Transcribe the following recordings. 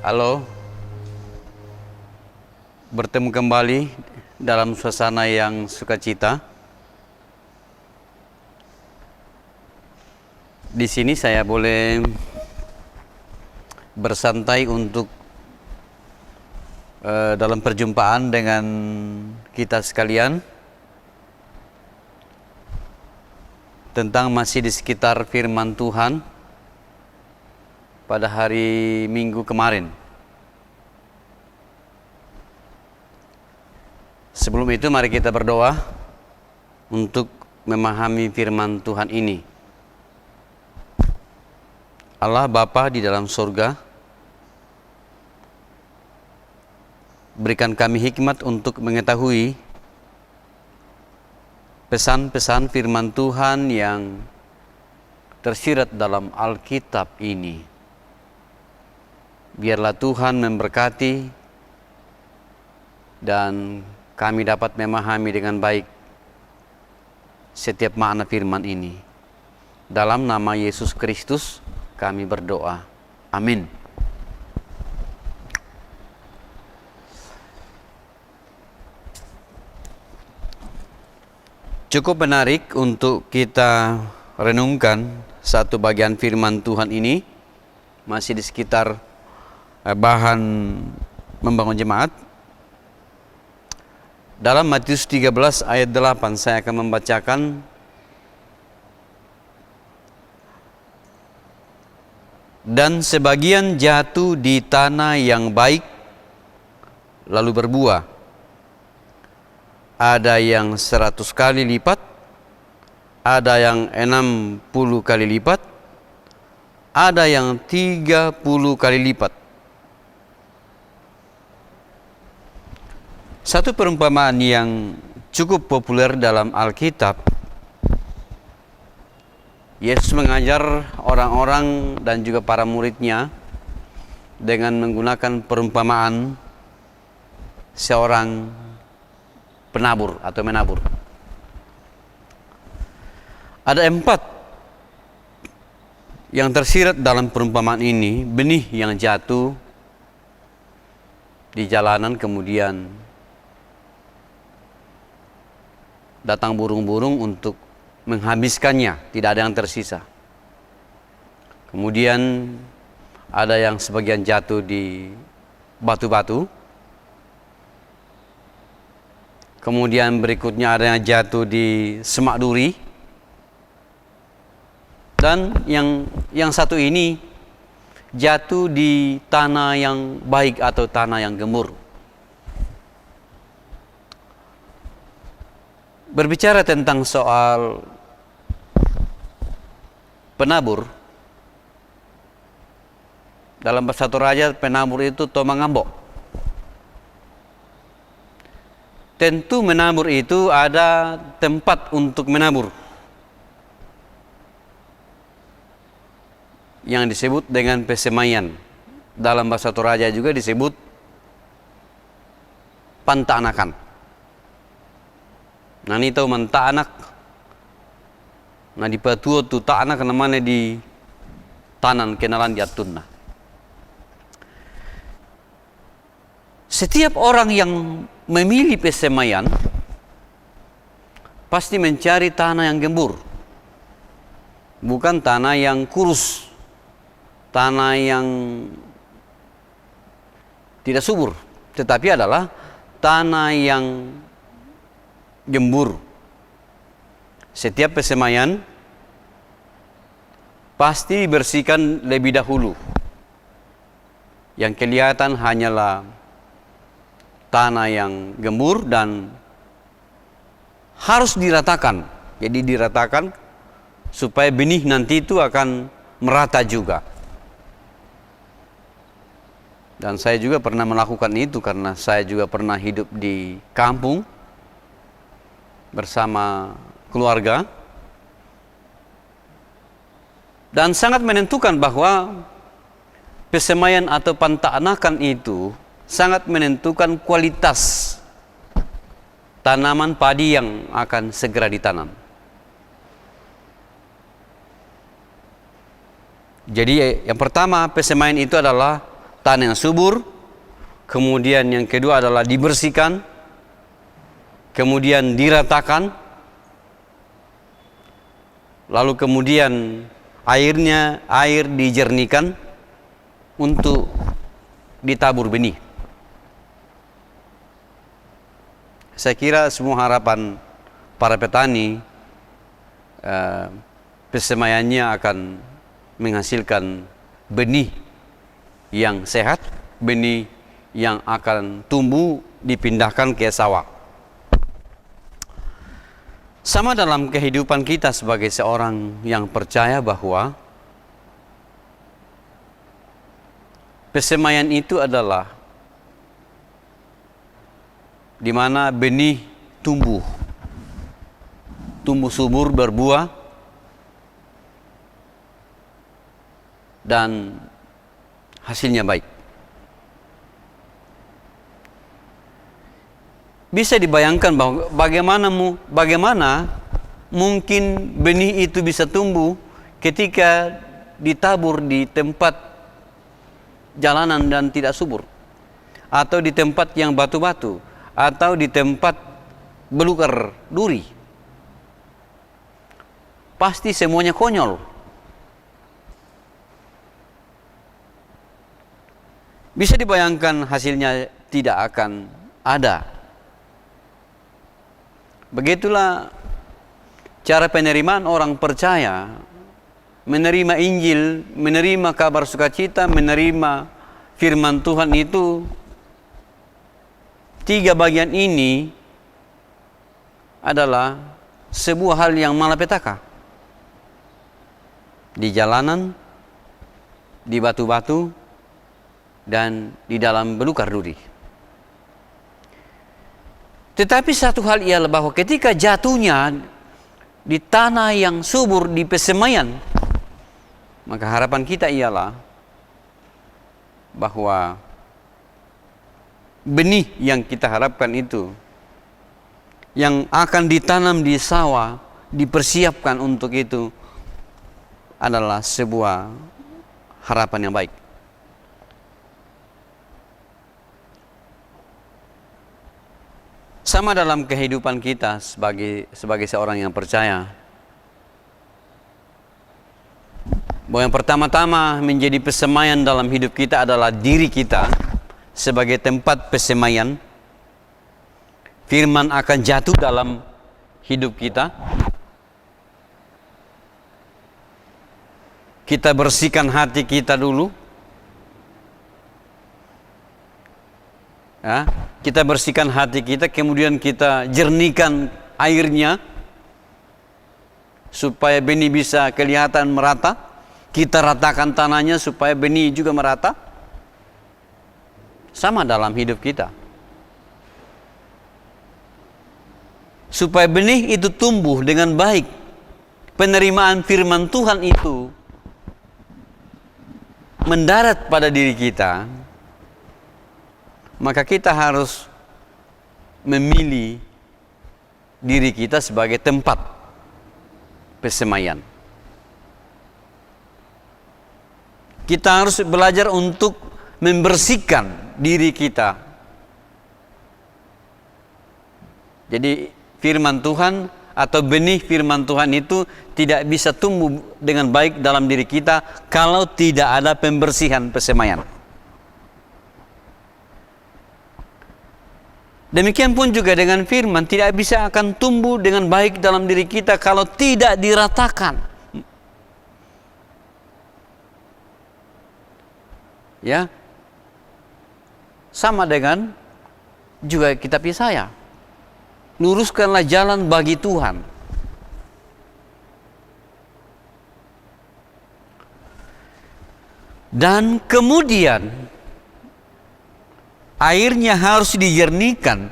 Halo, bertemu kembali dalam suasana yang sukacita. Di sini saya boleh bersantai untuk dalam perjumpaan dengan kita sekalian tentang masih di sekitar firman Tuhan pada hari Minggu kemarin. Sebelum itu mari kita berdoa untuk memahami firman Tuhan ini. Allah Bapa di dalam surga, berikan kami hikmat untuk mengetahui pesan-pesan firman Tuhan yang tersirat dalam Alkitab ini. Biarlah Tuhan memberkati dan kami dapat memahami dengan baik setiap makna firman ini. Dalam nama Yesus Kristus kami berdoa. Amin. Cukup menarik untuk kita renungkan satu bagian firman Tuhan ini, masih di sekitar bahan membangun jemaat. Dalam Matius 13 ayat 8 saya akan membacakan. Dan sebagian jatuh di tanah yang baik lalu berbuah. Ada yang 100 kali lipat, ada yang 60 kali lipat, ada yang 30 kali lipat. Satu perumpamaan yang cukup populer dalam Alkitab, Yesus mengajar orang-orang dan juga para muridnya dengan menggunakan perumpamaan seorang penabur atau menabur. Ada 4 yang tersirat dalam perumpamaan ini. Benih yang jatuh di jalanan, kemudian datang burung-burung untuk menghabiskannya, tidak ada yang tersisa. Kemudian ada yang sebagian jatuh di batu-batu. Kemudian berikutnya ada yang jatuh di semak duri. Dan yang satu ini jatuh di tanah yang baik atau tanah yang gembur. Berbicara tentang soal penabur, dalam bahasa Toraja penabur itu tomangambok. Tentu menabur itu ada tempat untuk menabur yang disebut dengan pesemaian. Dalam bahasa Toraja juga disebut pantaanakan. Nah ini tahu manta anak. Nah di patuo tu tak anak namanya di tanan kenalan di atunna. Setiap orang yang memilih pesemaian pasti mencari tanah yang gembur, bukan tanah yang kurus, tanah yang tidak subur, tetapi adalah tanah yang gembur. Setiap pesemaian pasti dibersihkan lebih dahulu. Yang kelihatan hanyalah tanah yang gembur dan harus diratakan. Jadi diratakan supaya benih nanti itu akan merata juga. Dan saya juga pernah melakukan itu karena saya juga pernah hidup di kampung bersama keluarga, dan sangat menentukan bahwa pesemaian atau pantaanakan itu sangat menentukan kualitas tanaman padi yang akan segera ditanam. Jadi yang pertama pesemaian itu adalah tanah yang subur, kemudian yang kedua adalah dibersihkan, kemudian diratakan, lalu kemudian air dijernihkan untuk ditabur benih. Saya kira semua harapan para petani persemaiannya akan menghasilkan benih yang sehat, benih yang akan tumbuh dipindahkan ke sawah. Sama dalam kehidupan kita sebagai seorang yang percaya bahwa persemaian itu adalah di mana benih tumbuh subur, berbuah, dan hasilnya baik. Bisa dibayangkan bahwa bagaimana mungkin benih itu bisa tumbuh ketika ditabur di tempat jalanan dan tidak subur, atau di tempat yang batu-batu, atau di tempat belukar duri. Pasti semuanya konyol. Bisa dibayangkan hasilnya tidak akan ada. Begitulah cara penerimaan orang percaya menerima Injil, menerima kabar sukacita, menerima firman Tuhan itu. Tiga bagian ini adalah sebuah hal yang malapetaka. Di jalanan, di batu-batu, dan di dalam belukar duri. Tetapi satu hal ialah bahwa ketika jatuhnya di tanah yang subur, di persemaian, maka harapan kita ialah bahwa benih yang kita harapkan itu, yang akan ditanam di sawah, dipersiapkan untuk itu, adalah sebuah harapan yang baik. Sama dalam kehidupan kita sebagai seorang yang percaya, bahwa yang pertama-tama menjadi persemaian dalam hidup kita adalah diri kita sebagai tempat persemaian. Firman akan jatuh dalam hidup kita. Kita bersihkan hati kita dulu. Ya, kita bersihkan hati kita, kemudian kita jernihkan airnya supaya benih bisa kelihatan merata. Kita ratakan tanahnya supaya benih juga merata. Sama dalam hidup kita. Supaya benih itu tumbuh dengan baik, penerimaan firman Tuhan itu mendarat pada diri kita, maka kita harus memilih diri kita sebagai tempat persemaian. Kita harus belajar untuk membersihkan diri kita. Jadi firman Tuhan atau benih firman Tuhan itu tidak bisa tumbuh dengan baik dalam diri kita kalau tidak ada pembersihan persemaian. Demikian pun juga dengan firman tidak bisa akan tumbuh dengan baik dalam diri kita kalau tidak diratakan. Ya. Sama dengan juga kitab Yesaya. Luruskanlah jalan bagi Tuhan. Dan kemudian airnya harus dijernihkan,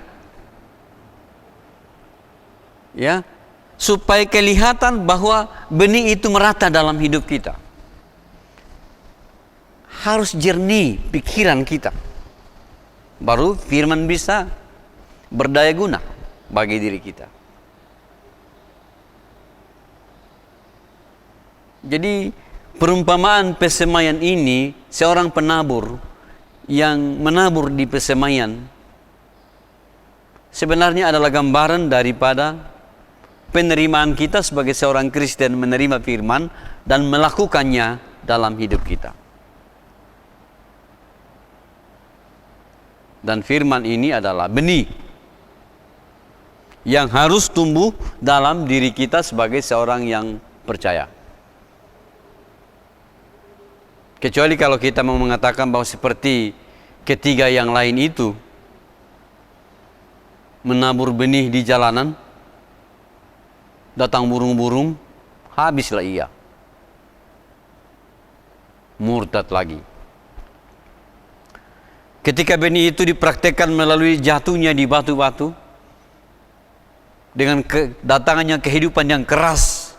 ya, supaya kelihatan bahwa benih itu merata dalam hidup kita. Harus jernih pikiran kita, baru firman bisa berdaya guna bagi diri kita. Jadi perumpamaan persemaian ini, seorang penabur yang menabur di persemaian sebenarnya adalah gambaran daripada penerimaan kita sebagai seorang Kristen menerima firman dan melakukannya dalam hidup kita. Dan firman ini adalah benih yang harus tumbuh dalam diri kita sebagai seorang yang percaya. Kecuali kalau kita mau mengatakan bahwa seperti ketiga yang lain itu menabur benih di jalanan, datang burung-burung, habislah ia. Murtad lagi. Ketika benih itu dipraktekkan melalui jatuhnya di batu-batu, dengan datangannya kehidupan yang keras,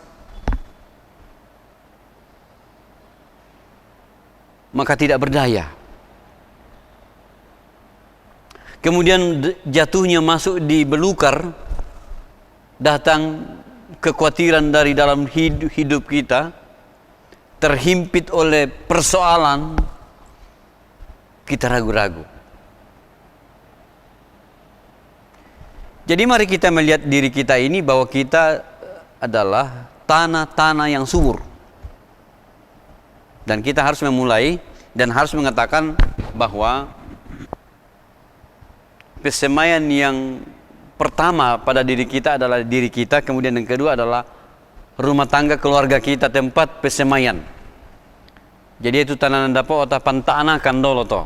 maka tidak berdaya. Kemudian jatuhnya masuk di belukar, datang kekhawatiran dari dalam hidup kita, terhimpit oleh persoalan, kita ragu-ragu. Jadi mari kita melihat diri kita ini bahwa kita adalah tanah-tanah yang subur. Dan kita harus memulai dan harus mengatakan bahwa persemaian yang pertama pada diri kita adalah diri kita, kemudian yang kedua adalah rumah tangga keluarga kita, tempat persemaian. Jadi itu tanah dapat otak pantanakan dulu toh.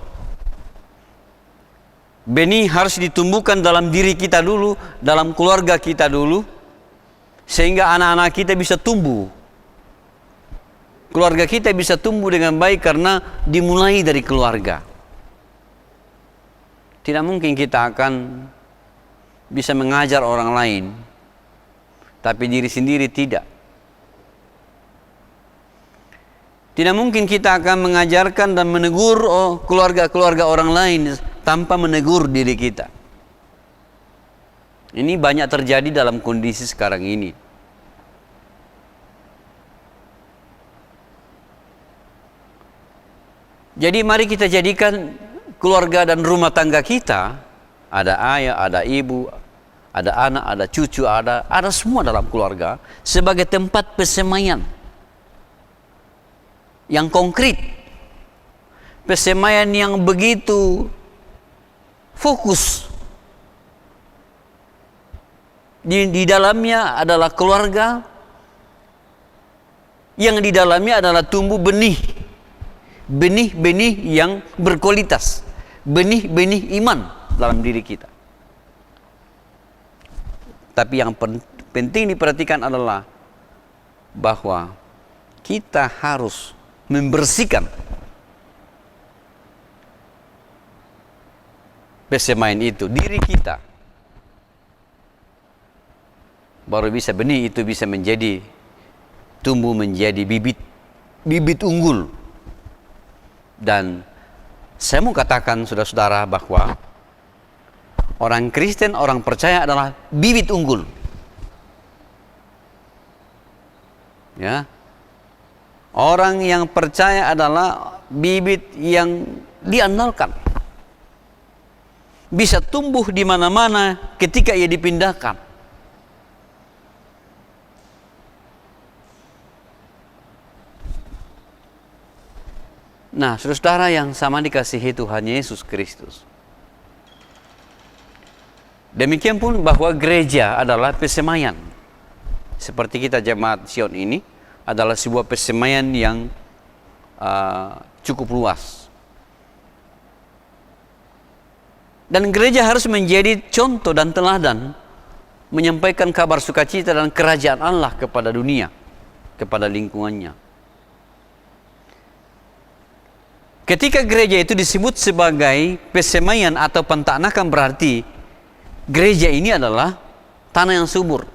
Benih harus ditumbuhkan dalam diri kita dulu, dalam keluarga kita dulu, sehingga anak-anak kita bisa tumbuh. Keluarga kita bisa tumbuh dengan baik karena dimulai dari keluarga. Tidak mungkin kita akan bisa mengajar orang lain, tapi diri sendiri tidak. Tidak mungkin kita akan mengajarkan dan menegur keluarga-keluarga orang lain tanpa menegur diri kita. Ini banyak terjadi dalam kondisi sekarang ini. Jadi mari kita jadikan keluarga dan rumah tangga kita, ada ayah, ada ibu, ada anak, ada cucu, ada semua dalam keluarga, sebagai tempat persemaian yang konkret. Persemaian yang begitu fokus. Di dalamnya adalah keluarga, yang di dalamnya adalah tumbuh benih-benih yang berkualitas, benih-benih iman dalam diri kita. Tapi yang penting diperhatikan adalah bahwa kita harus membersihkan persemaian itu, diri kita. Baru bisa benih itu bisa tumbuh menjadi bibit unggul. Dan saya mau katakan saudara-saudara bahwa orang Kristen, orang percaya adalah bibit unggul. Ya. Orang yang percaya adalah bibit yang diandalkan. Bisa tumbuh di mana-mana ketika ia dipindahkan. Nah, saudara yang sama dikasihi Tuhan Yesus Kristus. Demikian pun bahwa gereja adalah persemaian. Seperti kita jemaat Sion ini adalah sebuah persemaian yang cukup luas. Dan gereja harus menjadi contoh dan teladan menyampaikan kabar sukacita dan kerajaan Allah kepada dunia, kepada lingkungannya. Ketika gereja itu disebut sebagai persemaian atau pentanakan, berarti gereja ini adalah tanah yang subur,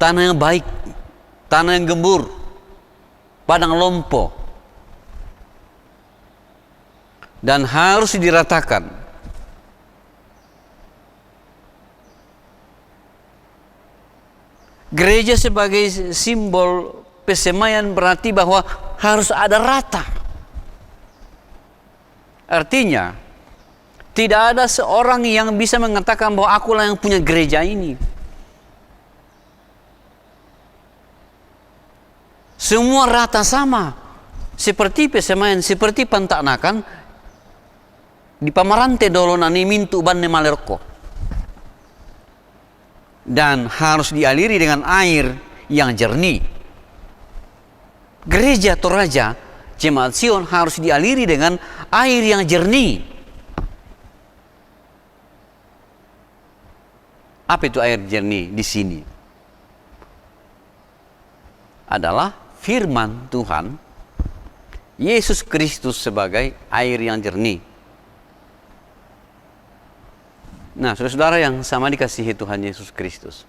tanah yang baik, tanah yang gembur, padang lompo, dan harus diratakan. Gereja sebagai simbol persemaian berarti bahwa harus ada rata. Artinya, tidak ada seorang yang bisa mengatakan bahwa akulah yang punya gereja ini. Semua rata sama. Seperti pesemayan, seperti pantanakan di pamarante dolonani mintu banne malerko. Dan harus dialiri dengan air yang jernih. Gereja Toraja, Jemaat Sion harus dialiri dengan air yang jernih. Apa itu air jernih di sini? Adalah firman Tuhan, Yesus Kristus sebagai air yang jernih. Nah, saudara-saudara yang sama dikasihi Tuhan Yesus Kristus.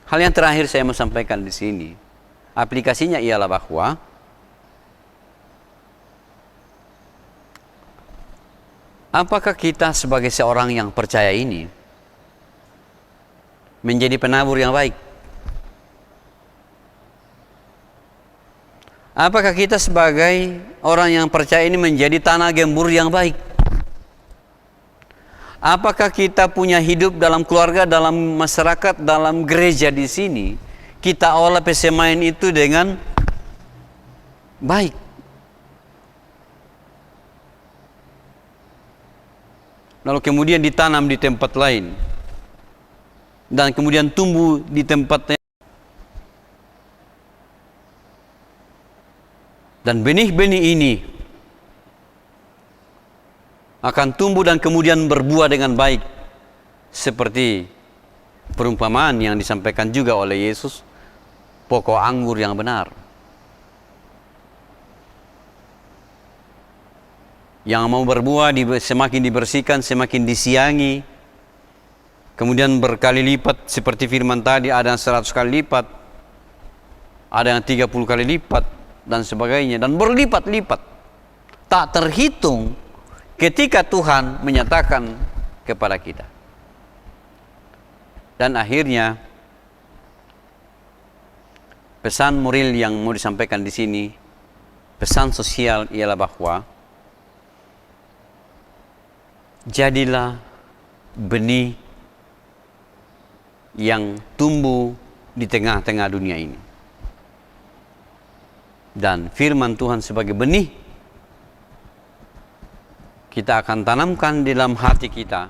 Hal yang terakhir saya mau sampaikan di sini, aplikasinya ialah bahwa apakah kita sebagai seorang yang percaya ini menjadi penabur yang baik? Apakah kita sebagai orang yang percaya ini menjadi tanah gembur yang baik? Apakah kita punya hidup dalam keluarga, dalam masyarakat, dalam gereja di sini, kita olah pesemayan itu dengan baik? Lalu kemudian ditanam di tempat lain, dan kemudian tumbuh di tempatnya. Dan benih-benih ini akan tumbuh dan kemudian berbuah dengan baik, seperti perumpamaan yang disampaikan juga oleh Yesus, pokok anggur yang benar, yang mau berbuah semakin dibersihkan, semakin disiangi, kemudian berkali lipat, seperti firman tadi, ada yang 100 kali lipat, ada yang 30 kali lipat, dan sebagainya, dan berlipat-lipat, tak terhitung ketika Tuhan menyatakan kepada kita. Dan akhirnya pesan moral yang mau disampaikan di sini, pesan sosial, ialah bahwa jadilah benih yang tumbuh di tengah-tengah dunia ini. Dan firman Tuhan sebagai benih, kita akan tanamkan di dalam hati kita,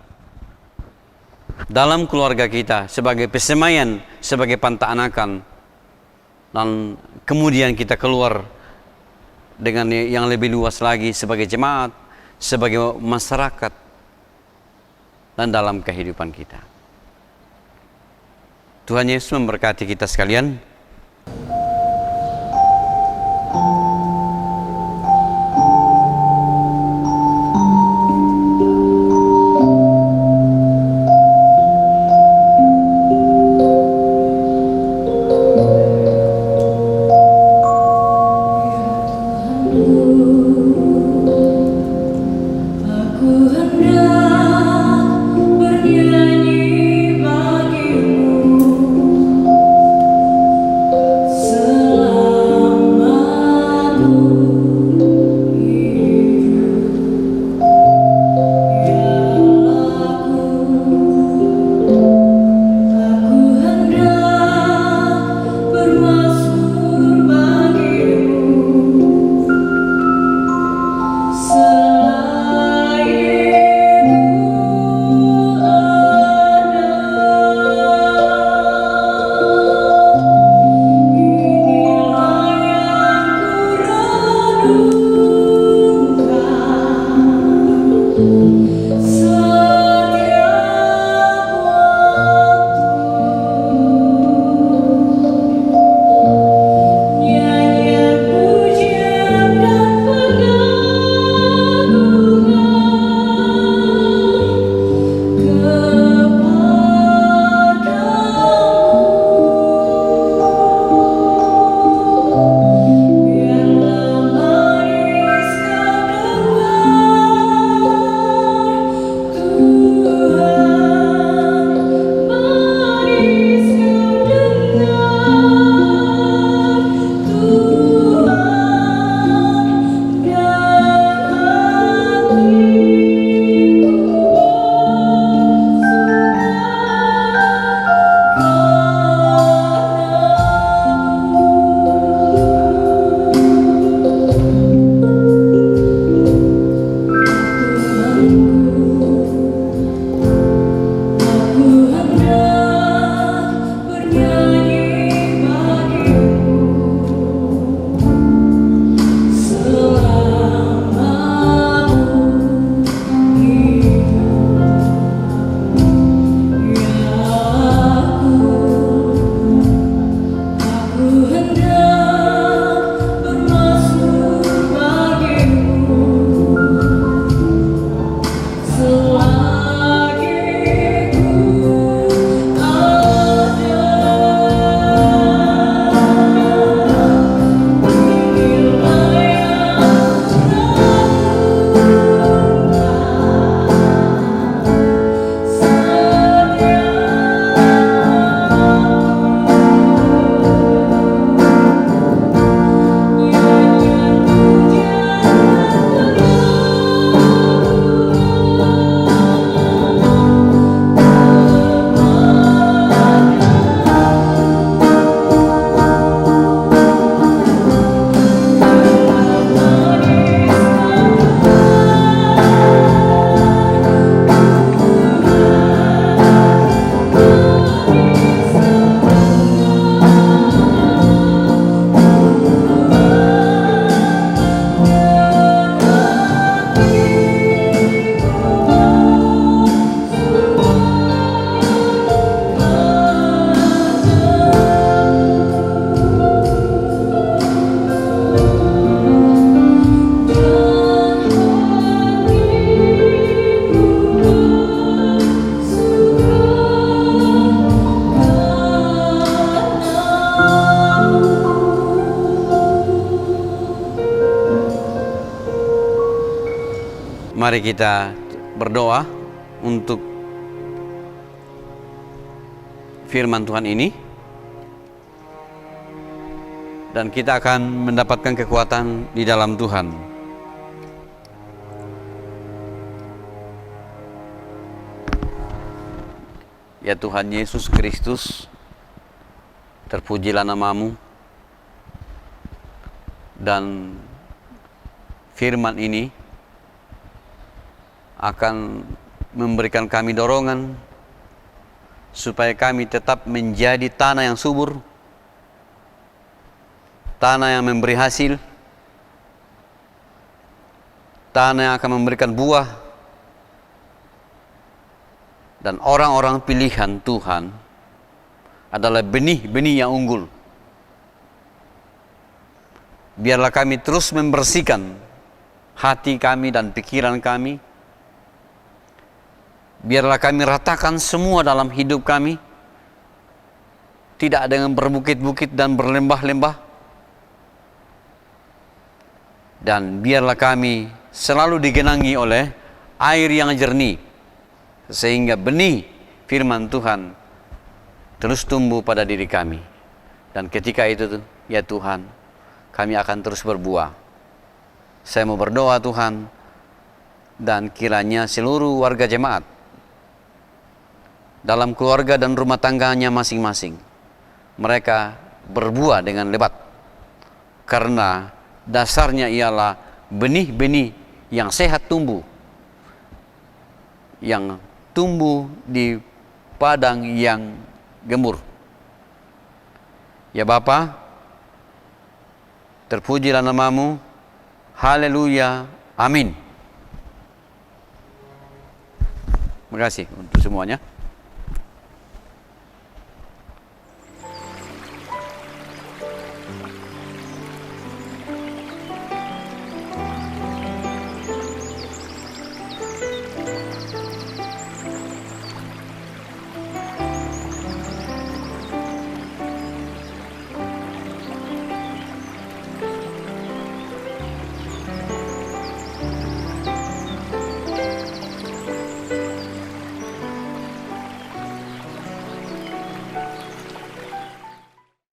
dalam keluarga kita, sebagai pesemayan, sebagai pantanakan, dan kemudian kita keluar dengan yang lebih luas lagi sebagai jemaat, sebagai masyarakat, dan dalam kehidupan kita. Tuhan Yesus memberkati kita sekalian. Mari kita berdoa untuk firman Tuhan ini, dan kita akan mendapatkan kekuatan di dalam Tuhan. Ya Tuhan Yesus Kristus, terpujilah nama-Mu, dan firman ini akan memberikan kami dorongan supaya kami tetap menjadi tanah yang subur, tanah yang memberi hasil, tanah yang akan memberikan buah, dan orang-orang pilihan Tuhan adalah benih-benih yang unggul. Biarlah kami terus membersihkan hati kami dan pikiran kami. Biarlah kami ratakan semua dalam hidup kami, tidak dengan berbukit-bukit dan berlembah-lembah. Dan biarlah kami selalu digenangi oleh air yang jernih, sehingga benih firman Tuhan terus tumbuh pada diri kami. Dan ketika itu, ya Tuhan, kami akan terus berbuah. Saya mau berdoa Tuhan, dan kiranya seluruh warga jemaat dalam keluarga dan rumah tangganya masing-masing, mereka berbuah dengan lebat, karena dasarnya ialah benih-benih yang sehat tumbuh, yang tumbuh di padang yang gembur. Ya Bapa, terpujilah nama-Mu. Haleluya. Amin. Terima kasih untuk semuanya.